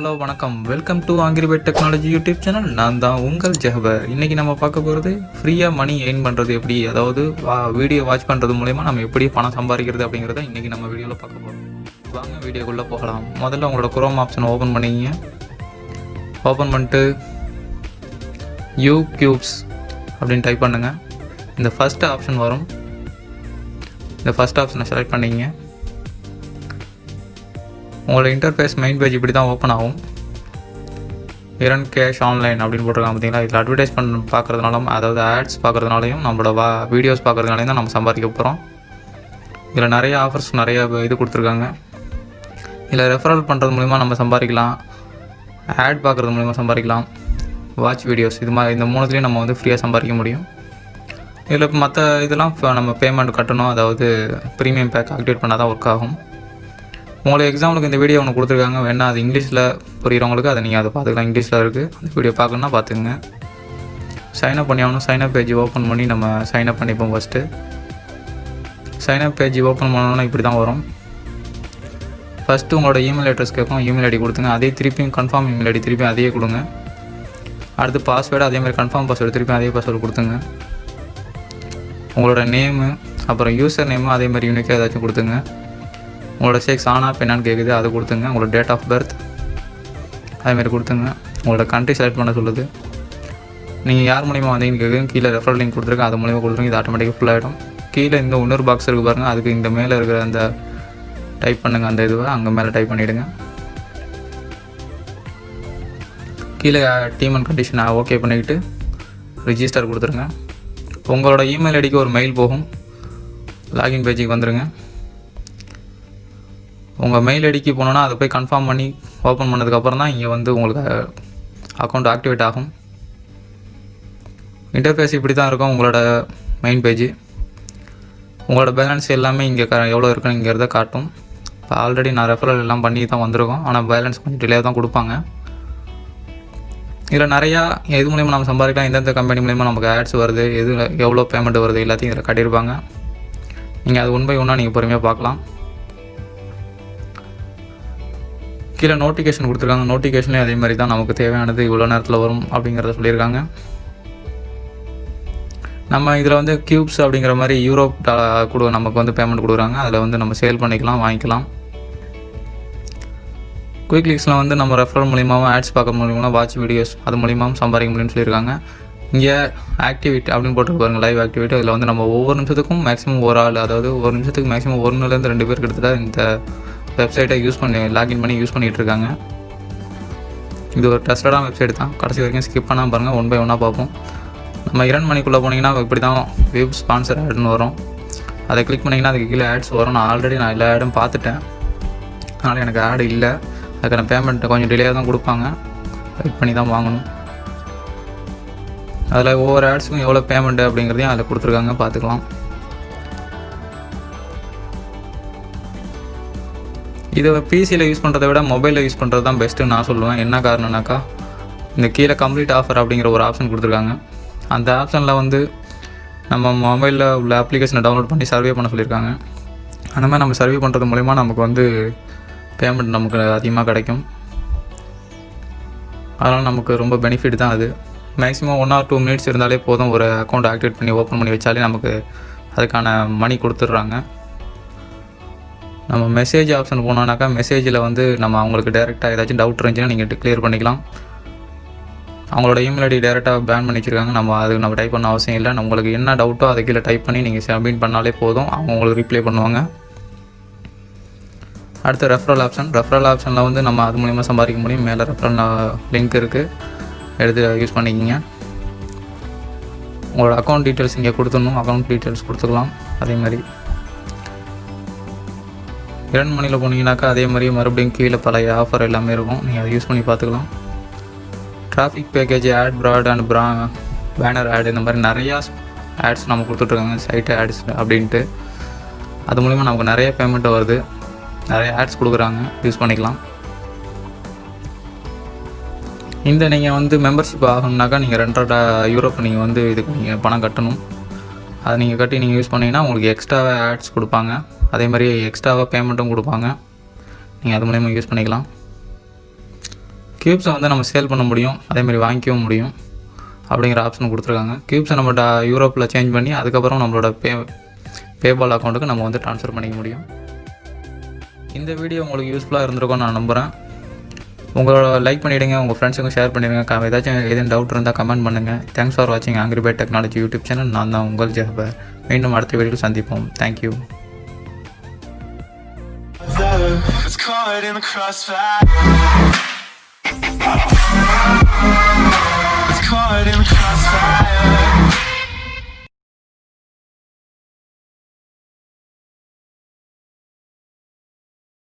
Hello வணக்கம். Welcome to angry bat technology YouTube channel. நான் தான் உங்கள் ஜஹபர். இன்றைக்கி நம்ம பார்க்க போகிறது ஃப்ரீயாக மணி எர்ன் பண்ணுறது எப்படி, அதாவது வீடியோ வாட்ச் பண்ணுறது மூலமா நம்ம எப்படி பணம் சம்பாதிக்கிறது அப்படிங்கிறத இன்றைக்கி நம்ம வீடியோவில் பார்க்க போகிறோம். வாங்க வீடியோக்குள்ளே போகலாம். முதல்ல உங்களோட குரோம் ஆப்ஷனை ஓப்பன் பண்ணிக்கிங்க. ஓப்பன் பண்ணிட்டு யூடியூப்ஸ் அப்படின்னு டைப் பண்ணுங்கள். இந்த ஃபஸ்ட் ஆப்ஷன் வரும். இந்த ஃபஸ்ட் ஆப்ஷனை செலக்ட் பண்ணிங்க. உங்களோட இன்டர்ஃபேஸ் மெயின் பேஜ் இப்படி தான் ஓப்பன் ஆகும். எர்ன் கேஷ் ஆன்லைன் அப்படின்னு போட்டிருக்காங்க பார்த்தீங்களா. இதில் அட்வர்டைஸ்மெண்ட் பார்க்குறதுனாலும், அதாவது ஆட்ஸ் பார்க்குறதுனாலையும், நம்மளோட வீடியோஸ் பார்க்குறதுனாலையும் தான் நம்ம சம்பாதிக்க போகிறோம். இதில் நிறைய ஆஃபர்ஸ், நிறைய இது கொடுத்துருக்காங்க. இதில் ரெஃபரல் பண்ணுறது மூலிமா நம்ம சம்பாதிக்கலாம், ஆட் பார்க்குறது மூலிமா சம்பாதிக்கலாம், வாட்ச் வீடியோஸ், இது மாதிரி இந்த மூணுத்துலேயும் நம்ம வந்து ஃப்ரீயாக சம்பாதிக்க முடியும். இதில் இப்போ மற்ற இதெல்லாம் நம்ம பேமெண்ட் கட்டணும், அதாவது ப்ரீமியம் பேக் ஆக்டிவேட் பண்ணால் தான் ஒர்க் ஆகும். உங்களுக்கு எக்ஸாம்பிளுக்கு இந்த வீடியோ ஒன்று கொடுத்துருக்காங்க, வேணா அது இங்கிலீஷில் புரிகிறவங்களுக்கு அதை நீங்கள் அதை பார்த்துக்கலாம். இங்கிலீஷில் இருக்குது. அந்த வீடியோ பார்க்கணுன்னா பார்த்துக்குங்க. சைன்அப் பண்ணி ஆகணும். சைன்அப் பேஜ் ஓப்பன் பண்ணி நம்ம சைன்அப் பண்ணிப்போம். ஃபஸ்ட்டு சைன்அப் பேஜ் ஓப்பன் பண்ணோன்னா இப்படி தான் வரும். ஃபஸ்ட்டு உங்களோட இமெயில் அட்ரஸ் கேட்கும். இமெயில் ஐடி கொடுத்துங்க. அதே திருப்பியும் கன்ஃபார்ம் இமெயில் ஐடி திருப்பி அதையே கொடுங்க. அடுத்து பாஸ்வேர்டு அதேமாதிரி கன்ஃபார்ம் பாஸ்வேர்டு திருப்பி அதே பாஸ்வேர்டு கொடுத்துங்க. உங்களோட நேமு, அப்புறம் யூசர் நேமு அதேமாதிரி யூனிக்காக ஏதாச்சும் கொடுத்துங்க. உங்களோட செக்ஸ் ஆனா பெண்ணான்னு கேட்குது, அது கொடுத்துங்க. உங்களோட டேட் ஆஃப் பர்த் அதேமாதிரி கொடுத்துங்க. உங்களோட கண்ட்ரி செலக்ட் பண்ண சொல்லுது. நீங்கள் யார் மூலிமா வந்தீங்கன்னு கேட்குது. கீழே ரெஃபரல் லிங்க் கொடுத்துருக்கேன், அது மூலிமா கொடுத்துருங்க. இது ஆட்டோமேட்டிக்காக ஃபுல்லாகிடும். கீழே இந்த இன்னொரு பாக்ஸ் இருக்குது பாருங்கள், அதுக்கு இந்த மேலே இருக்கிற அந்த டைப் பண்ணுங்கள். அந்த இதுவை அங்கே மேலே டைப் பண்ணிவிடுங்க. கீழே டீம் அண்ட் கண்டிஷனை ஓகே பண்ணிக்கிட்டு ரிஜிஸ்டர் கொடுத்துருங்க. உங்களோட இமெயில் ஐடிக்கு ஒரு மெயில் போகும். லாகின் பேஜுக்கு வந்துடுங்க. உங்கள் மெயில் ஐடிக்கு போனோன்னா அதை போய் கன்ஃபார்ம் பண்ணி ஓப்பன் பண்ணதுக்கப்புறம் தான் இங்கே வந்து உங்களுக்கு அக்கௌண்ட் ஆக்டிவேட் ஆகும். இன்டர்ஃபேஸ் இப்படி தான் இருக்கும். உங்களோட மெயின் பேஜ், உங்களோட பேலன்ஸ் எல்லாமே இங்கே எவ்வளோ இருக்குங்கிறத காட்டும். இப்போ ஆல்ரெடி நான் ரெஃபரல் எல்லாம் பண்ணி தான் வந்திருக்கோம், ஆனால் பேலன்ஸ் கொஞ்சம் டிலே தான் கொடுப்பாங்க. இதில் நிறையா எது மூலிமா நம்ம சம்பாதிக்கலாம், எந்தெந்த கம்பெனி மூலிமா நமக்கு ஆட்ஸ் வருது, எது எவ்வளோ பேமெண்ட் வருது எல்லாத்தையும் இதில் காட்டியிருப்பாங்க. நீங்கள் அது ஒன் பை ஒன்னாக நீங்கள் பொறுமையாக பார்க்கலாம். கீழே நோட்டிஃபிகேஷன் கொடுத்துருக்காங்க. நோட்டிஃபிகேஷன்லேயும் அதே மாதிரி தான் நமக்கு தேவையானது இவ்வளோ நேரத்தில் வரும் அப்படிங்கிறத சொல்லியிருக்காங்க. நம்ம இதில் வந்து க்யூப்ஸ் அப்படிங்கிற மாதிரி யூரோப் நமக்கு வந்து பேமெண்ட் கொடுக்குறாங்க. அதில் வந்து நம்ம சேல் பண்ணிக்கலாம், வாங்கிக்கலாம். குயிக் லிக்ஸில் வந்து நம்ம ரெஃபரல் மூலியமாகவும் ஆட்ஸ் பார்க்க மூலியமாக வாட்ச் வீடியோஸ் அது மூலியமாகவும் சம்பாதிக்க முடியும்னு சொல்லியிருக்காங்க. இங்கே ஆக்டிவிட்டி அப்படின்னு போட்டு பாருங்கள், லைவ் ஆக்டிவிட்டி. அதில் வந்து நம்ம ஒவ்வொரு நிமிஷத்துக்கும் மேக்ஸிமம் ஒரு ஆள், அதாவது ஒரு நிமிஷத்துக்கு மேக்ஸிமம் 1லேருந்து 2 பேர் கிட்டத்தட்ட இந்த வெப்சைட்டை லாகின் பண்ணி யூஸ் பண்ணிகிட்டு இருக்காங்க. இது ஒரு ட்ரஸ்டடான வெப்சைட் தான். கடைசி வரைக்கும் ஸ்கிப் பண்ணாமல் பாருங்கள், ஒன் பை ஒன்னாக பார்ப்போம். நம்ம 2 மணிக்குள்ளே போனீங்கன்னா இப்படி தான் வெப் ஸ்பான்சர் ஆடுன்னு வரும். அதை கிளிக் பண்ணிங்கன்னா அதுக்கு கீழே ஆட்ஸ் வரும். நான் எல்லா ஆடும் பார்த்துட்டேன், அதனால் எனக்கு ஆடு இல்லை. அதுக்கான பேமெண்ட் கொஞ்சம் டிலேயாக தான் கொடுப்பாங்க, வெயிட் பண்ணி தான் வாங்கணும். அதில் ஒவ்வொரு ஆட்ஸுக்கும் எவ்வளோ பேமெண்ட்டு அப்படிங்கிறதையும் அதில் கொடுத்துருக்காங்க, பார்த்துக்கலாம். இதை பிசியில் யூஸ் பண்ணுறதை விட மொபைலில் யூஸ் பண்ணுறது தான் பெஸ்ட்டுன்னு நான் சொல்லுவேன். என்ன காரணம்னாக்கா, இந்த கீழே கம்ப்ளீட் ஆஃபர் அப்படிங்கிற ஒரு ஆப்ஷன் கொடுத்துருக்காங்க. அந்த ஆப்ஷனில் வந்து நம்ம மொபைலில் உள்ள அப்ளிகேஷனை டவுன்லோட் பண்ணி சர்வே பண்ண சொல்லியிருக்காங்க. அந்த மாதிரி நம்ம சர்வே பண்ணுறது மூலிமா நமக்கு வந்து பேமெண்ட் நமக்கு அதிகமாக கிடைக்கும். அதனால் நமக்கு ரொம்ப பெனிஃபிட் தான் அது. மேக்ஸிமம் 1 or 2 minutes இருந்தாலே போதும், ஒரு அக்கௌண்ட் ஆக்டிவேட் பண்ணி ஓப்பன் பண்ணி வச்சாலே நமக்கு அதுக்கான மணி கொடுத்துட்றாங்க. நம்ம மெசேஜ் ஆப்ஷன் போனோம்னாக்கா, மெசேஜில் வந்து நம்ம அவங்களுக்கு டேரெக்டாக ஏதாச்சும் டவுட் இருந்துச்சுன்னா நீங்கள் கிளியர் பண்ணிக்கலாம். அவங்களோட இமெயில் ஐடி டேரெக்டாக பேன் பண்ணி வச்சுருக்காங்க. நம்ம டைப் பண்ண அவசியம் இல்லை. உங்களுக்கு என்ன டவுட்டோ அதை கீழே டைப் பண்ணி நீங்கள் சப்மிட் பண்ணாலே போதும், அவங்க உங்களுக்கு ரிப்ளை பண்ணுவாங்க. அடுத்து ரெஃபரல் ஆப்ஷனில் வந்து நம்ம அது மூலிமா சம்பாதிக்க முடியும். மேலே ரெஃபரல் லிங்க் இருக்குது, எடுத்து யூஸ் பண்ணிக்கிங்க. உங்களோட அக்கௌண்ட் டீட்டெயில்ஸ் இங்கே கொடுத்துடணும், அக்கௌண்ட் டீட்டெயில்ஸ் கொடுத்துக்கலாம். அதே மாதிரி 2 மணியில் போனீங்கன்னாக்கா அதே மாதிரி மறுபடியும் கீழே பழைய ஆஃபர் எல்லாமே இருக்கும், நீங்கள் அதை யூஸ் பண்ணி பார்த்துக்கலாம். Traffic package, ad, broad and banner ad, இந்த மாதிரி நிறையா ஆட்ஸ் நம்ம கொடுத்துட்ருக்காங்க. சைட் ஆட்ஸ் அப்படின்ட்டு அது மூலிமா நமக்கு நிறைய பேமெண்ட் வருது, நிறைய ஆட்ஸ் கொடுக்குறாங்க, யூஸ் பண்ணிக்கலாம். இந்த நீங்கள் வந்து மெம்பர்ஷிப் ஆகணும்னாக்கா நீங்கள் 200 யூரோக்கு நீங்கள் வந்து இதுக்கு நீங்கள் பணம் கட்டணும். அதை நீங்கள் கட்டி நீங்கள் யூஸ் பண்ணிங்கன்னா உங்களுக்கு எக்ஸ்ட்ராவாக ஆட்ஸ் கொடுப்பாங்க, அதே மாதிரி எக்ஸ்ட்ராவாக பேமெண்ட்டும் கொடுப்பாங்க. நீங்கள் அது மூலயமா யூஸ் பண்ணிக்கலாம். க்யூப்ஸை வந்து நம்ம சேல் பண்ண முடியும், அதேமாதிரி வாங்கிக்கவும் முடியும் அப்படிங்கிற ஆப்ஷன் கொடுத்துருக்காங்க. க்யூப்ஸை நம்ம யூரோப்பில் சேஞ்ச் பண்ணி அதுக்கப்புறம் நம்மளோட பேபால் அக்கௌண்ட்டுக்கு நம்ம வந்து ட்ரான்ஸ்ஃபர் பண்ணிக்க முடியும். இந்த வீடியோ உங்களுக்கு யூஸ்ஃபுல்லாக இருந்திருக்கும்னு நான் நம்புகிறேன். உங்களோட லைக் பண்ணிவிடுங்க, உங்கள் ஃப்ரெண்ட்ஸுக்கும் ஷேர் பண்ணிடுங்க. ஏதாச்சும் டவுட் இருந்தால் கமெண்ட் பண்ணுங்கள். தேங்க்ஸ் ஃபார் வாட்சிங் angry bat technology YouTube channel. நான் தான் உங்கள் ஜாபர். மீண்டும் அடுத்த வீடியோவில் சந்திப்போம். Thank you. It's caught in the crossfire.